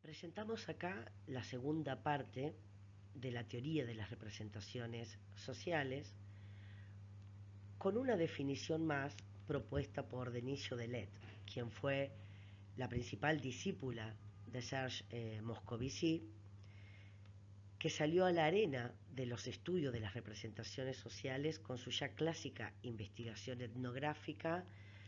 Presentamos acá la segunda parte de la teoría de las representaciones sociales con una definición más propuesta por Denis Jodelet, quien fue la principal discípula de Serge Moscovici, que salió a la arena de los estudios de las representaciones sociales con su ya clásica investigación etnográfica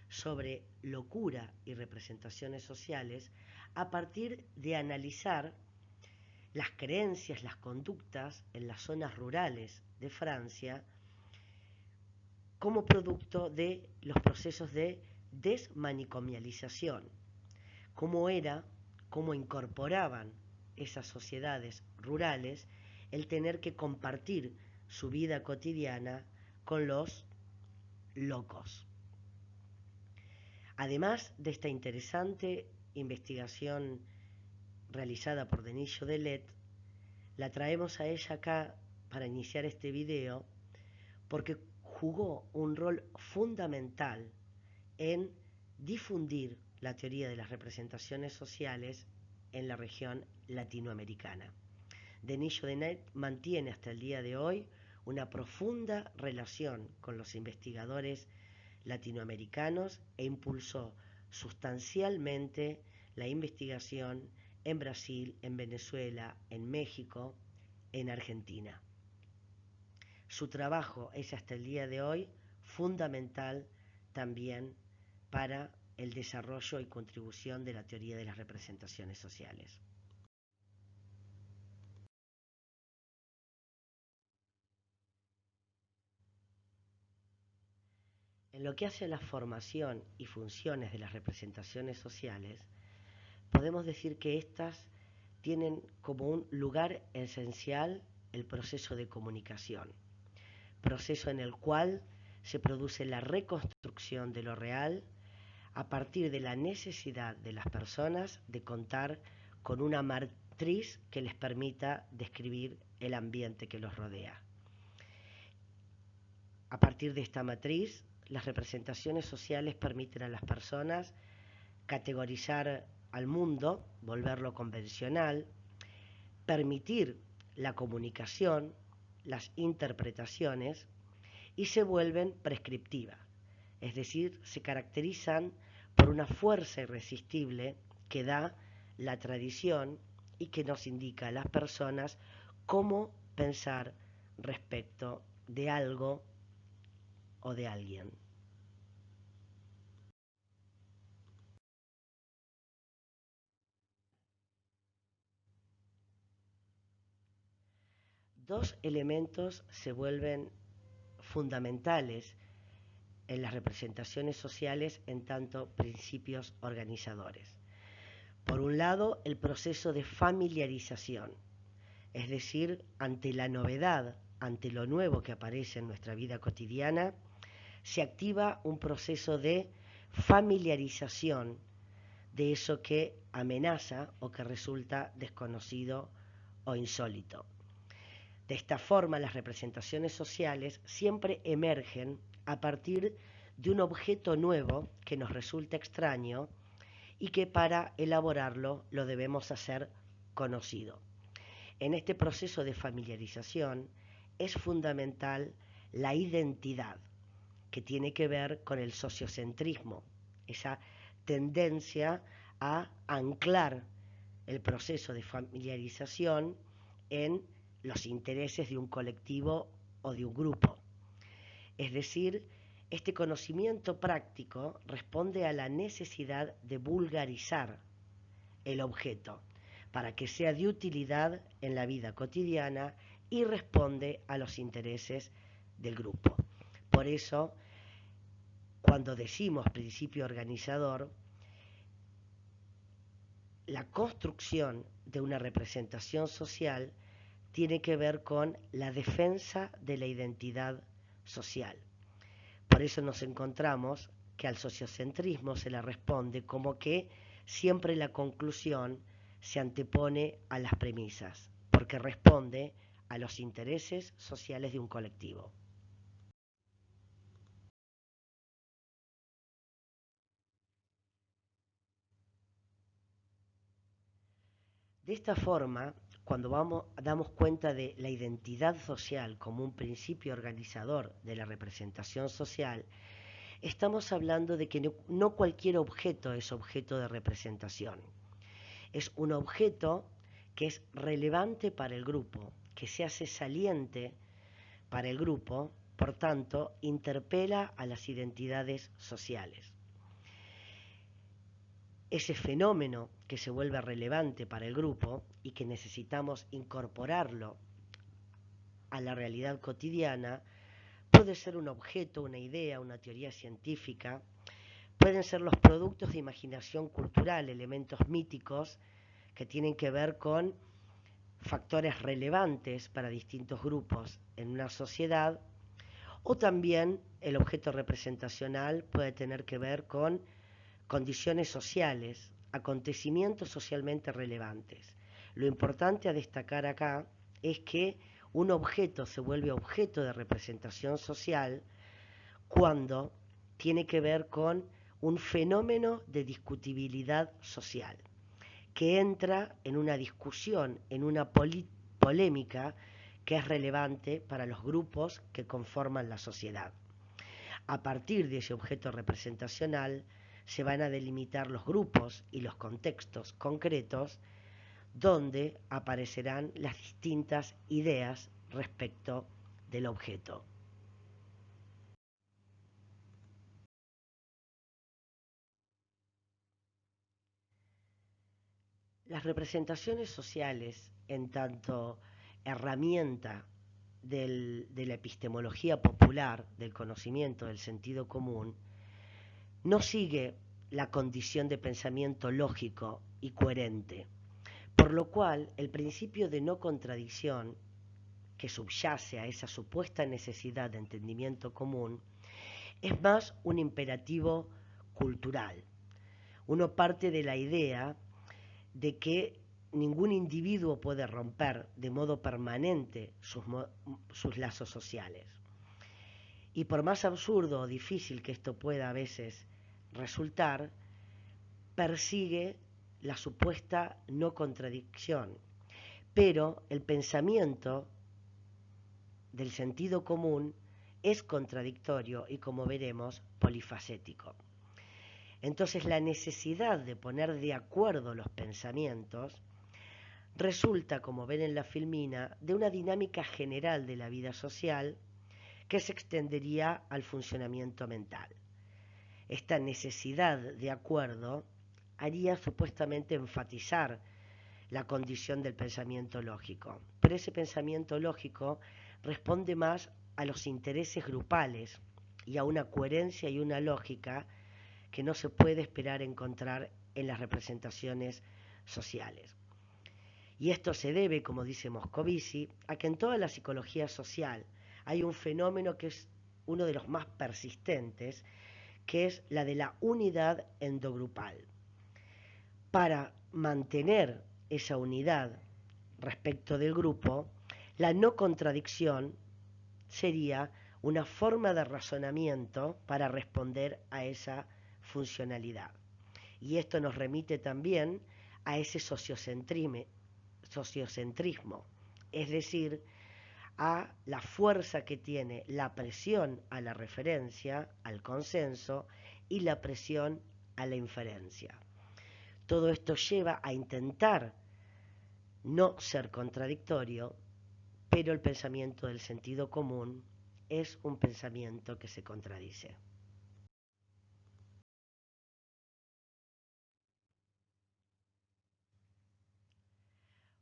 sobre locura y representaciones sociales a partir de analizar las creencias, las conductas en las zonas rurales de Francia como producto de los procesos de desmanicomialización, cómo incorporaban esas sociedades rurales el tener que compartir su vida cotidiana con los locos. Además de esta interesante investigación realizada por Denis Jodelet, la traemos a ella acá para iniciar este video porque jugó un rol fundamental en difundir la teoría de las representaciones sociales en la región latinoamericana. Denis Jodelet mantiene hasta el día de hoy una profunda relación con los investigadores latinoamericanos e impulsó sustancialmente la investigación en Brasil, en Venezuela, en México, en Argentina. Su trabajo es hasta el día de hoy fundamental también para el desarrollo y contribución de la teoría de las representaciones sociales. En lo que hace a la formación y funciones de las representaciones sociales, podemos decir que éstas tienen como un lugar esencial el proceso de comunicación, proceso en el cual se produce la reconstrucción de lo real a partir de la necesidad de las personas de contar con una matriz que les permita describir el ambiente que los rodea. A partir de esta matriz, las representaciones sociales permiten a las personas categorizar al mundo, volverlo convencional, permitir la comunicación, las interpretaciones, y se vuelven prescriptivas, es decir, se caracterizan por una fuerza irresistible que da la tradición y que nos indica a las personas cómo pensar respecto de algo o de alguien. Dos elementos se vuelven fundamentales en las representaciones sociales en tanto principios organizadores. Por un lado, el proceso de familiarización, es decir, ante la novedad, ante lo nuevo que aparece en nuestra vida cotidiana, se activa un proceso de familiarización de eso que amenaza o que resulta desconocido o insólito. De esta forma, las representaciones sociales siempre emergen a partir de un objeto nuevo que nos resulta extraño y que para elaborarlo lo debemos hacer conocido. En este proceso de familiarización es fundamental la identidad, que tiene que ver con el sociocentrismo, esa tendencia a anclar el proceso de familiarización en los intereses de un colectivo o de un grupo. Es decir, este conocimiento práctico responde a la necesidad de vulgarizar el objeto para que sea de utilidad en la vida cotidiana y responde a los intereses del grupo. Por eso, cuando decimos principio organizador, la construcción de una representación social tiene que ver con la defensa de la identidad social. Por eso nos encontramos que al sociocentrismo se le responde como que siempre la conclusión se antepone a las premisas, porque responde a los intereses sociales de un colectivo. De esta forma, cuando damos cuenta de la identidad social como un principio organizador de la representación social, estamos hablando de que no cualquier objeto es objeto de representación. Es un objeto que es relevante para el grupo, que se hace saliente para el grupo, por tanto, interpela a las identidades sociales. Ese fenómeno que se vuelve relevante para el grupo y que necesitamos incorporarlo a la realidad cotidiana, puede ser un objeto, una idea, una teoría científica, pueden ser los productos de imaginación cultural, elementos míticos que tienen que ver con factores relevantes para distintos grupos en una sociedad, o también el objeto representacional puede tener que ver con condiciones sociales, acontecimientos socialmente relevantes. Lo importante a destacar acá es que un objeto se vuelve objeto de representación social cuando tiene que ver con un fenómeno de discutibilidad social, que entra en una discusión, en una polémica que es relevante para los grupos que conforman la sociedad. A partir de ese objeto representacional se van a delimitar los grupos y los contextos concretos donde aparecerán las distintas ideas respecto del objeto. Las representaciones sociales, en tanto herramienta de la epistemología popular, del conocimiento del sentido común, no sigue la condición de pensamiento lógico y coherente, por lo cual el principio de no contradicción que subyace a esa supuesta necesidad de entendimiento común es más un imperativo cultural. Uno parte de la idea de que ningún individuo puede romper de modo permanente sus lazos sociales. Y por más absurdo o difícil que esto pueda a veces resultar, persigue la supuesta no contradicción. Pero el pensamiento del sentido común es contradictorio y, como veremos, polifacético. Entonces, la necesidad de poner de acuerdo los pensamientos resulta, como ven en la filmina, de una dinámica general de la vida social que se extendería al funcionamiento mental. Esta necesidad de acuerdo haría supuestamente enfatizar la condición del pensamiento lógico, pero ese pensamiento lógico responde más a los intereses grupales y a una coherencia y una lógica que no se puede esperar encontrar en las representaciones sociales. Y esto se debe, como dice Moscovici, a que en toda la psicología social hay un fenómeno que es uno de los más persistentes, que es la de la unidad endogrupal. Para mantener esa unidad respecto del grupo, la no contradicción sería una forma de razonamiento para responder a esa funcionalidad. Y esto nos remite también a ese sociocentrismo, es decir, a la fuerza que tiene la presión a la referencia, al consenso, y la presión a la inferencia. Todo esto lleva a intentar no ser contradictorio, pero el pensamiento del sentido común es un pensamiento que se contradice.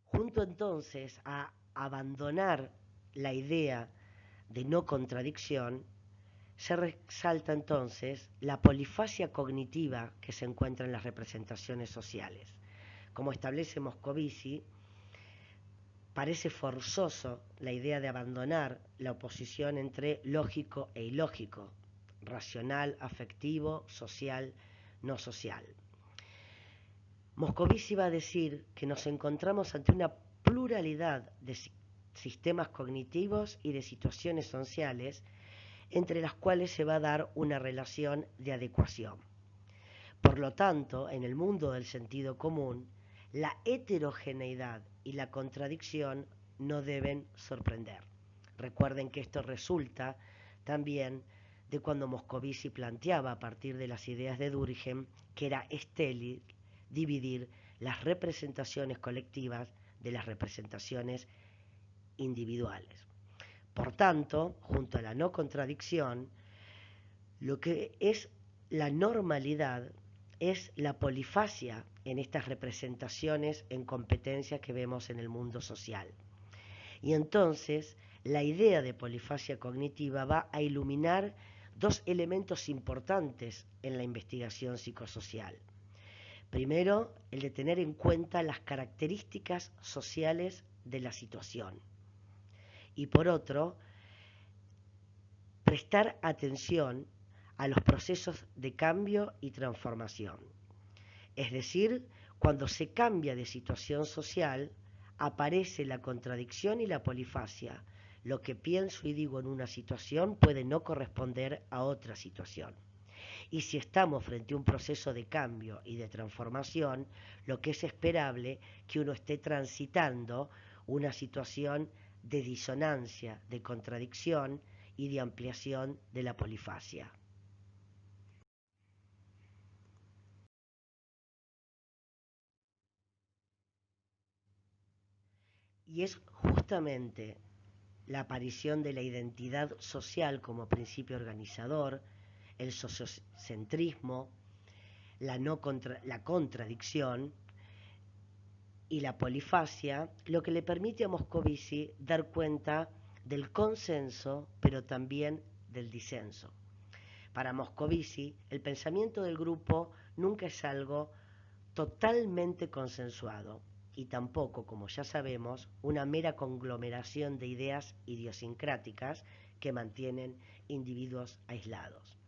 Junto entonces a abandonar la idea de no contradicción, se resalta entonces la polifasia cognitiva que se encuentra en las representaciones sociales. Como establece Moscovici, parece forzoso la idea de abandonar la oposición entre lógico e ilógico, racional, afectivo, social, no social. Moscovici va a decir que nos encontramos ante una pluralidad de sistemas cognitivos y de situaciones sociales entre las cuales se va a dar una relación de adecuación. Por lo tanto, en el mundo del sentido común, la heterogeneidad y la contradicción no deben sorprender. Recuerden que esto resulta también de cuando Moscovici planteaba a partir de las ideas de Durkheim que era estéril dividir las representaciones colectivas de las representaciones individuales. Por tanto, junto a la no contradicción, lo que es la normalidad es la polifasia en estas representaciones en competencia que vemos en el mundo social. Y entonces, la idea de polifasia cognitiva va a iluminar dos elementos importantes en la investigación psicosocial. Primero, el de tener en cuenta las características sociales de la situación. Y por otro, prestar atención a los procesos de cambio y transformación. Es decir, cuando se cambia de situación social, aparece la contradicción y la polifasia. Lo que pienso y digo en una situación puede no corresponder a otra situación. Y si estamos frente a un proceso de cambio y de transformación, lo que es esperable que uno esté transitando una situación de disonancia, de contradicción y de ampliación de la polifasia. Y es justamente la aparición de la identidad social como principio organizador, el sociocentrismo, la contradicción y la polifasia, lo que le permite a Moscovici dar cuenta del consenso, pero también del disenso. Para Moscovici, el pensamiento del grupo nunca es algo totalmente consensuado y tampoco, como ya sabemos, una mera conglomeración de ideas idiosincráticas que mantienen individuos aislados.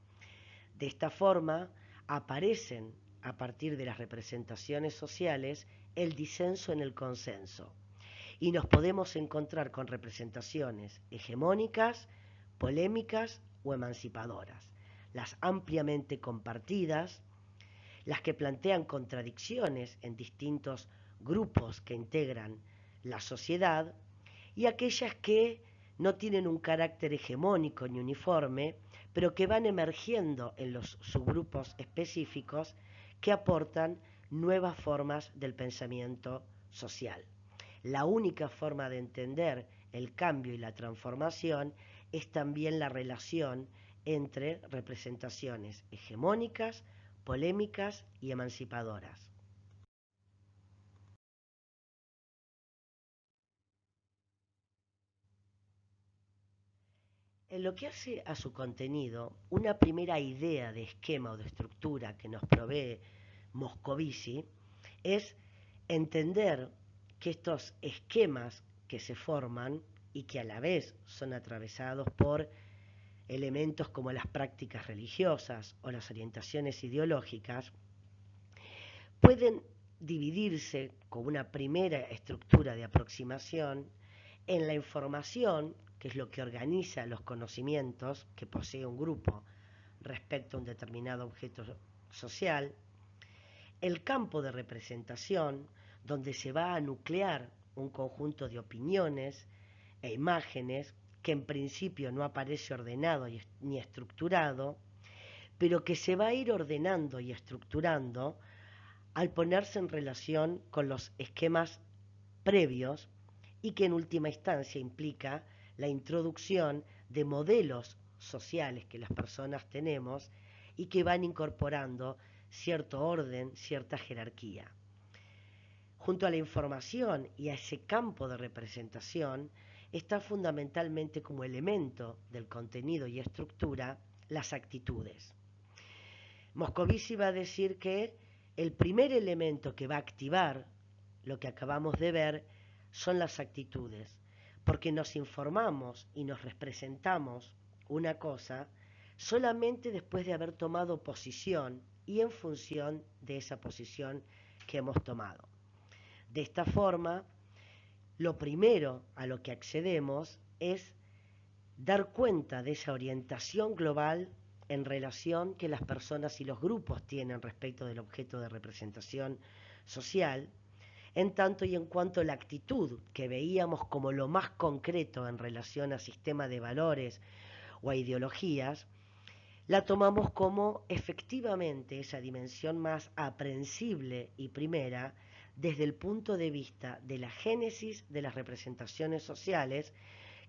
De esta forma, aparecen a partir de las representaciones sociales el disenso en el consenso y nos podemos encontrar con representaciones hegemónicas, polémicas o emancipadoras, las ampliamente compartidas, las que plantean contradicciones en distintos grupos que integran la sociedad y aquellas que no tienen un carácter hegemónico ni uniforme, pero que van emergiendo en los subgrupos específicos que aportan nuevas formas del pensamiento social. La única forma de entender el cambio y la transformación es también la relación entre representaciones hegemónicas, polémicas y emancipadoras. En lo que hace a su contenido, una primera idea de esquema o de estructura que nos provee Moscovici es entender que estos esquemas que se forman y que a la vez son atravesados por elementos como las prácticas religiosas o las orientaciones ideológicas, pueden dividirse como una primera estructura de aproximación en la información, que es lo que organiza los conocimientos que posee un grupo respecto a un determinado objeto social, el campo de representación, donde se va a nuclear un conjunto de opiniones e imágenes que en principio no aparece ordenado ni estructurado, pero que se va a ir ordenando y estructurando al ponerse en relación con los esquemas previos y que en última instancia implica la introducción de modelos sociales que las personas tenemos y que van incorporando cierto orden, cierta jerarquía. Junto a la información y a ese campo de representación está fundamentalmente como elemento del contenido y estructura las actitudes. Moscovici va a decir que el primer elemento que va a activar lo que acabamos de ver son las actitudes, porque nos informamos y nos representamos una cosa solamente después de haber tomado posición y en función de esa posición que hemos tomado. De esta forma, lo primero a lo que accedemos es dar cuenta de esa orientación global en relación que las personas y los grupos tienen respecto del objeto de representación social en tanto y en cuanto la actitud que veíamos como lo más concreto en relación a sistemas de valores o a ideologías, la tomamos como efectivamente esa dimensión más aprehensible y primera desde el punto de vista de la génesis de las representaciones sociales,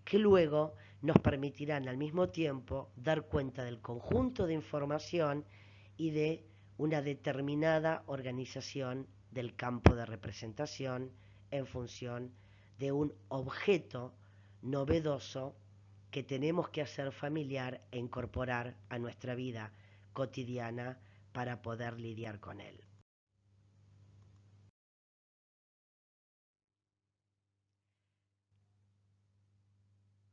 que luego nos permitirán al mismo tiempo dar cuenta del conjunto de información y de una determinada organización del campo de representación en función de un objeto novedoso que tenemos que hacer familiar e incorporar a nuestra vida cotidiana para poder lidiar con él.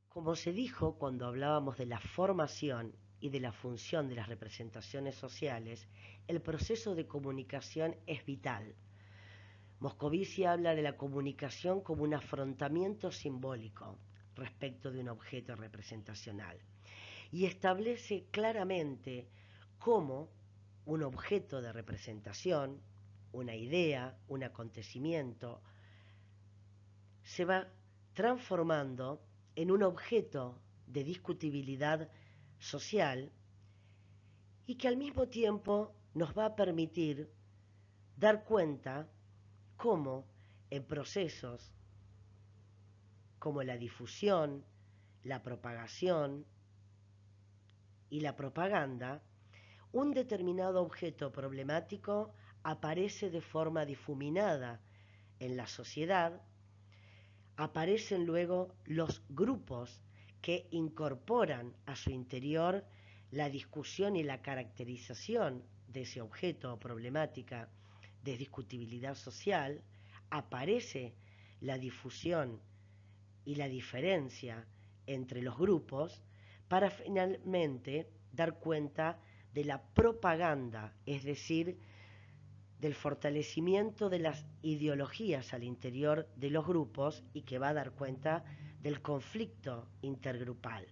Como se dijo cuando hablábamos de la formación y de la función de las representaciones sociales, el proceso de comunicación es vital. Moscovici habla de la comunicación como un afrontamiento simbólico respecto de un objeto representacional y establece claramente cómo un objeto de representación, una idea, un acontecimiento, se va transformando en un objeto de discutibilidad social y que al mismo tiempo nos va a permitir dar cuenta cómo en procesos como la difusión, la propagación y la propaganda, un determinado objeto problemático aparece de forma difuminada en la sociedad. Aparecen luego los grupos que incorporan a su interior la discusión y la caracterización de ese objeto o problemática de discutibilidad social. Aparece la difusión y la diferencia entre los grupos para finalmente dar cuenta de la propaganda, es decir, del fortalecimiento de las ideologías al interior de los grupos y que va a dar cuenta del conflicto intergrupal.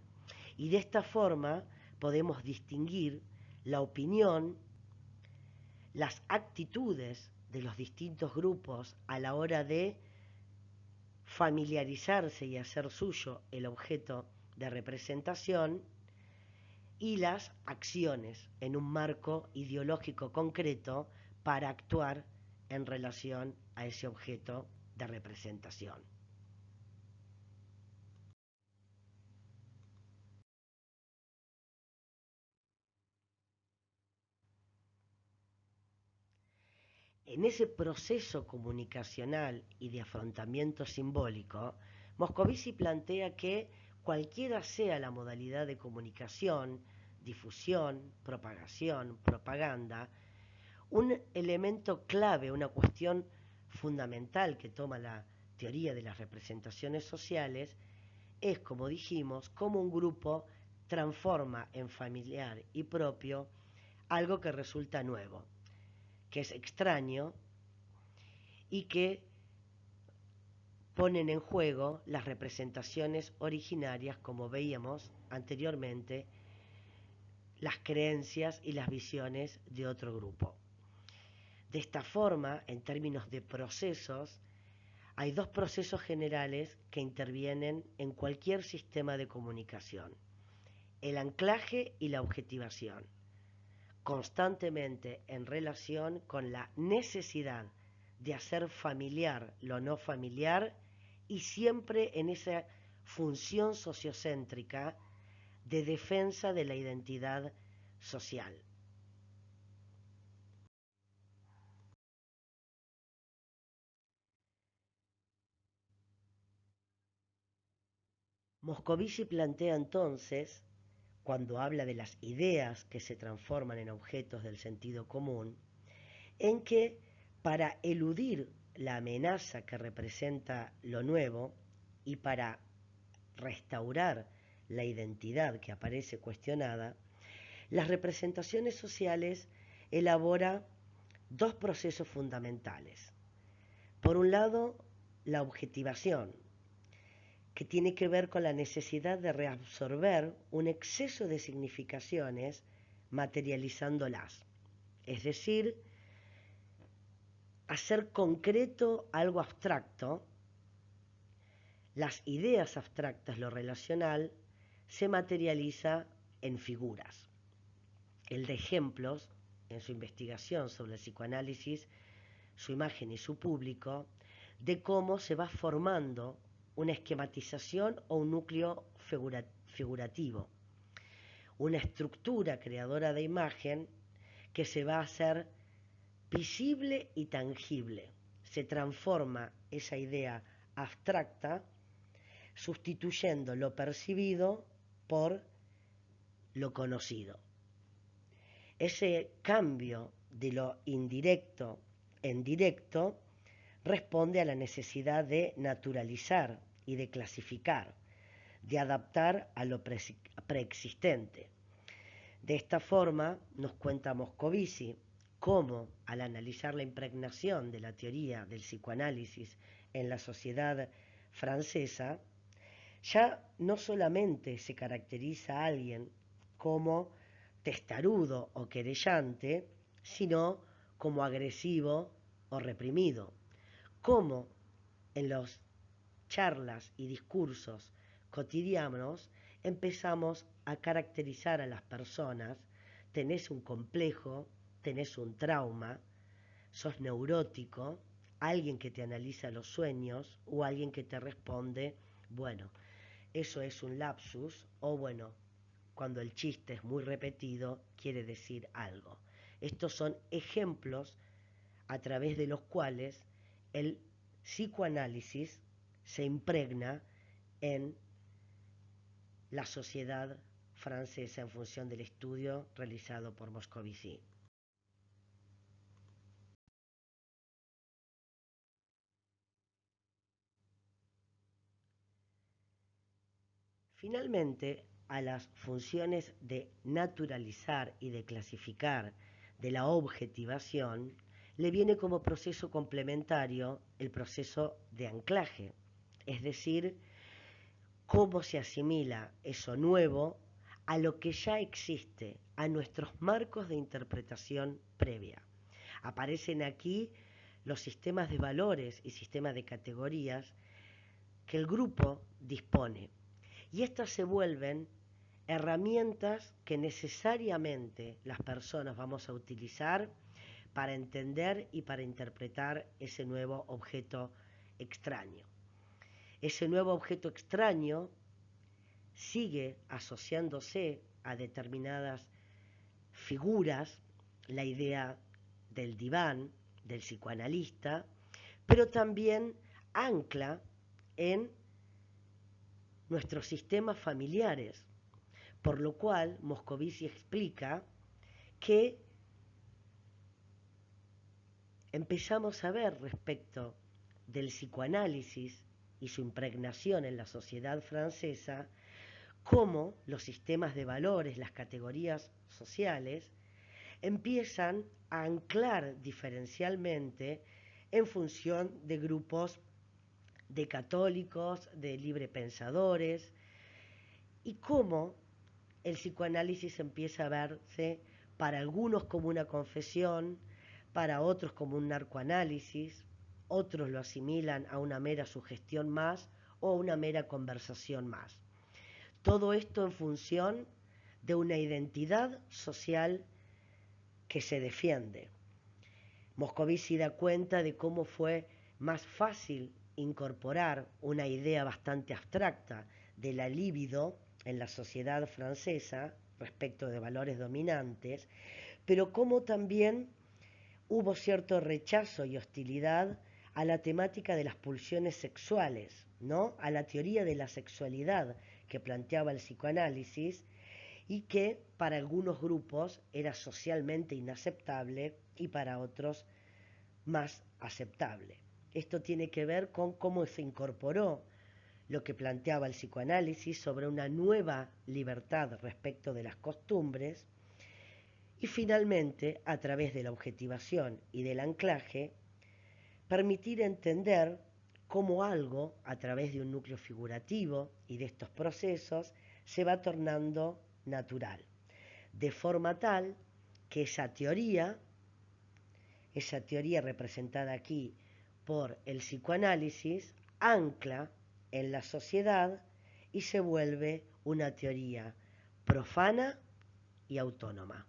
Y de esta forma podemos distinguir la opinión, las actitudes de los distintos grupos a la hora de familiarizarse y hacer suyo el objeto de representación y las acciones en un marco ideológico concreto para actuar en relación a ese objeto de representación. En ese proceso comunicacional y de afrontamiento simbólico, Moscovici plantea que cualquiera sea la modalidad de comunicación, difusión, propagación, propaganda, un elemento clave, una cuestión fundamental que toma la teoría de las representaciones sociales es, como dijimos, cómo un grupo transforma en familiar y propio algo que resulta nuevo, que es extraño y que ponen en juego las representaciones originarias, como veíamos anteriormente, las creencias y las visiones de otro grupo. De esta forma, en términos de procesos, hay dos procesos generales que intervienen en cualquier sistema de comunicación: el anclaje y la objetivación, constantemente en relación con la necesidad de hacer familiar lo no familiar y siempre en esa función sociocéntrica de defensa de la identidad social. Moscovici plantea entonces, cuando habla de las ideas que se transforman en objetos del sentido común, en que para eludir la amenaza que representa lo nuevo y para restaurar la identidad que aparece cuestionada, las representaciones sociales elabora dos procesos fundamentales. Por un lado, la objetivación, que tiene que ver con la necesidad de reabsorber un exceso de significaciones materializándolas, es decir, hacer concreto algo abstracto, las ideas abstractas, lo relacional, se materializa en figuras. El de ejemplos, en su investigación sobre el psicoanálisis, su imagen y su público, de cómo se va formando una esquematización o un núcleo figurativo, una estructura creadora de imagen que se va a hacer visible y tangible. Se transforma esa idea abstracta sustituyendo lo percibido por lo conocido. Ese cambio de lo indirecto en directo responde a la necesidad de naturalizar y de clasificar, de adaptar a lo preexistente. De esta forma, nos cuenta Moscovici cómo, al analizar la impregnación de la teoría del psicoanálisis en la sociedad francesa, ya no solamente se caracteriza a alguien como testarudo o querellante, sino como agresivo o reprimido. Como en las charlas y discursos cotidianos empezamos a caracterizar a las personas: tenés un complejo, tenés un trauma, sos neurótico, alguien que te analiza los sueños o alguien que te responde, bueno, eso es un lapsus, o bueno, cuando el chiste es muy repetido, quiere decir algo. Estos son ejemplos a través de los cuales el psicoanálisis se impregna en la sociedad francesa en función del estudio realizado por Moscovici. Finalmente, a las funciones de naturalizar y de clasificar de la objetivación le viene como proceso complementario el proceso de anclaje, es decir, cómo se asimila eso nuevo a lo que ya existe, a nuestros marcos de interpretación previa. Aparecen aquí los sistemas de valores y sistemas de categorías que el grupo dispone, y estas se vuelven herramientas que necesariamente las personas vamos a utilizar para entender y para interpretar ese nuevo objeto extraño. Ese nuevo objeto extraño sigue asociándose a determinadas figuras, la idea del diván, del psicoanalista, pero también ancla en nuestros sistemas familiares, por lo cual Moscovici explica que empezamos a ver respecto del psicoanálisis y su impregnación en la sociedad francesa cómo los sistemas de valores, las categorías sociales, empiezan a anclar diferencialmente en función de grupos de católicos, de librepensadores, y cómo el psicoanálisis empieza a verse para algunos como una confesión, para otros como un narcoanálisis, otros lo asimilan a una mera sugestión más o a una mera conversación más. Todo esto en función de una identidad social que se defiende. Moscovici da cuenta de cómo fue más fácil incorporar una idea bastante abstracta de la libido en la sociedad francesa respecto de valores dominantes, pero cómo también hubo cierto rechazo y hostilidad a la temática de las pulsiones sexuales, ¿no? A la teoría de la sexualidad que planteaba el psicoanálisis y que para algunos grupos era socialmente inaceptable y para otros más aceptable. Esto tiene que ver con cómo se incorporó lo que planteaba el psicoanálisis sobre una nueva libertad respecto de las costumbres y finalmente, a través de la objetivación y del anclaje, permitir entender cómo algo, a través de un núcleo figurativo y de estos procesos, se va tornando natural, de forma tal que esa teoría esa teoría representada aquí por el psicoanálisis, ancla en la sociedad y se vuelve una teoría profana y autónoma.